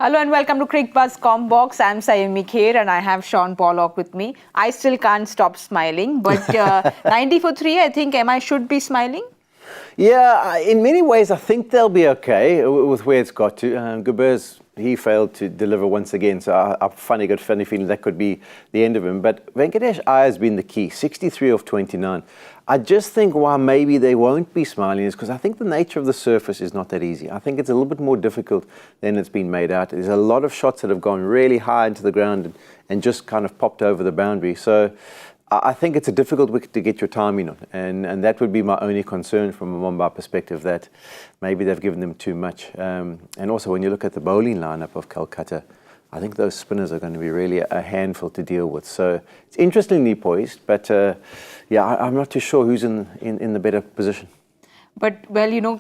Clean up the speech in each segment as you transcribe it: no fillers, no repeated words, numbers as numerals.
Hello and welcome to Cricbuzz Comm Box. I'm Saiyami Kher and I have Shaun Pollock with me. I still can't stop smiling, but 90 for 3, I think MI should be smiling. Yeah, in many ways, I think they'll be okay with where it's got to. Cricbuzz, he failed to deliver once again, so I got a funny feeling that could be the end of him. But Venkatesh Iyer has been the key, 63 of 29. I just think why maybe they won't be smiling is because I think the nature of the surface is not that easy. I think it's a little bit more difficult than it's been made out. There's a lot of shots that have gone really high into the ground and just kind of popped over the boundary. So I think it's a difficult wicket to get your timing on, and that would be my only concern from a Mumbai perspective, that maybe they've given them too much. And also when you look at the bowling lineup of Kolkata, I think those spinners are going to be really a handful to deal with. So it's interestingly poised, but yeah, I'm not too sure who's in the better position. But, well, you know,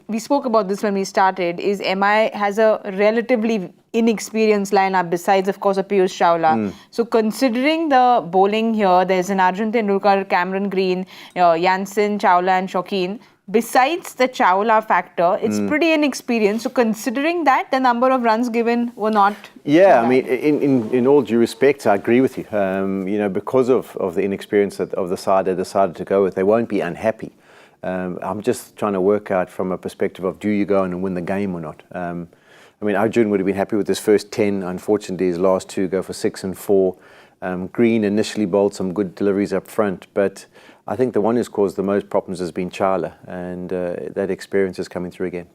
we spoke about this when we started, is MI has a relatively inexperienced lineup besides, of course, a Piyush Chawla. So considering the bowling here, there's an Arjun Tendulkar, Cameron Green, Jansen, Chawla and Shaukin. Besides the Chawla factor, it's pretty inexperienced. So considering that, the number of runs given were not... Yeah, I mean, in all due respect, I agree with you. You know, because of the inexperience of the side they decided to go with, they won't be unhappy. I'm just trying to work out from a perspective of, do you go on and win the game or not? I mean, Arjun would have been happy with his first 10. Unfortunately, his last 2 go for 6 and 4. Green initially bowled some good deliveries up front, but I think the one who's caused the most problems has been Chawla, and that experience is coming through again.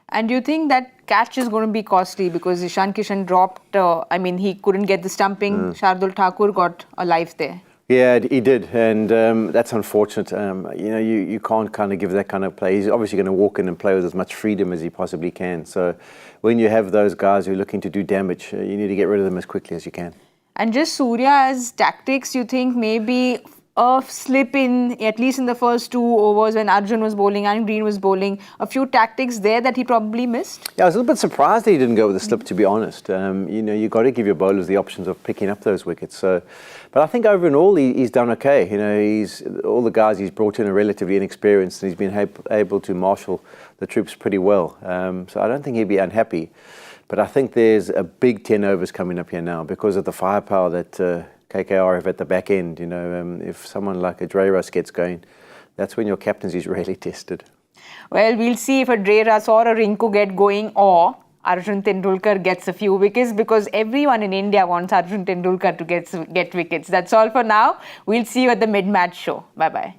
And do you think that catch is going to be costly because Ishan Kishan dropped, I mean, he couldn't get the stumping. Shardul Thakur got a life there. Yeah, he did, and that's unfortunate. You know, you can't kind of give that kind of play. He's obviously going to walk in and play with as much freedom as he possibly can. So when you have those guys who are looking to do damage, you need to get rid of them as quickly as you can. And just Surya's tactics, you think maybe a slip in, at least in the first 2 overs when Arjun was bowling and Green was bowling, a few tactics there that he probably missed? Yeah, I was a little bit surprised that he didn't go with a slip, to be honest. You know, you've got to give your bowlers the options of picking up those wickets. So, but I think overall he's done okay. You know, all the guys he's brought in are relatively inexperienced, and he's been able to marshal the troops pretty well. So I don't think he'd be unhappy. But I think there's a big 10 overs coming up here now because of the firepower that KKR have at the back end. You know, if someone like a Dreras gets going, that's when your captaincy is really tested. Well, we'll see if a Dreras or a Rinku get going, or Arjun Tendulkar gets a few wickets, because everyone in India wants Arjun Tendulkar to get wickets. That's all for now. We'll see you at the mid-match show. Bye-bye.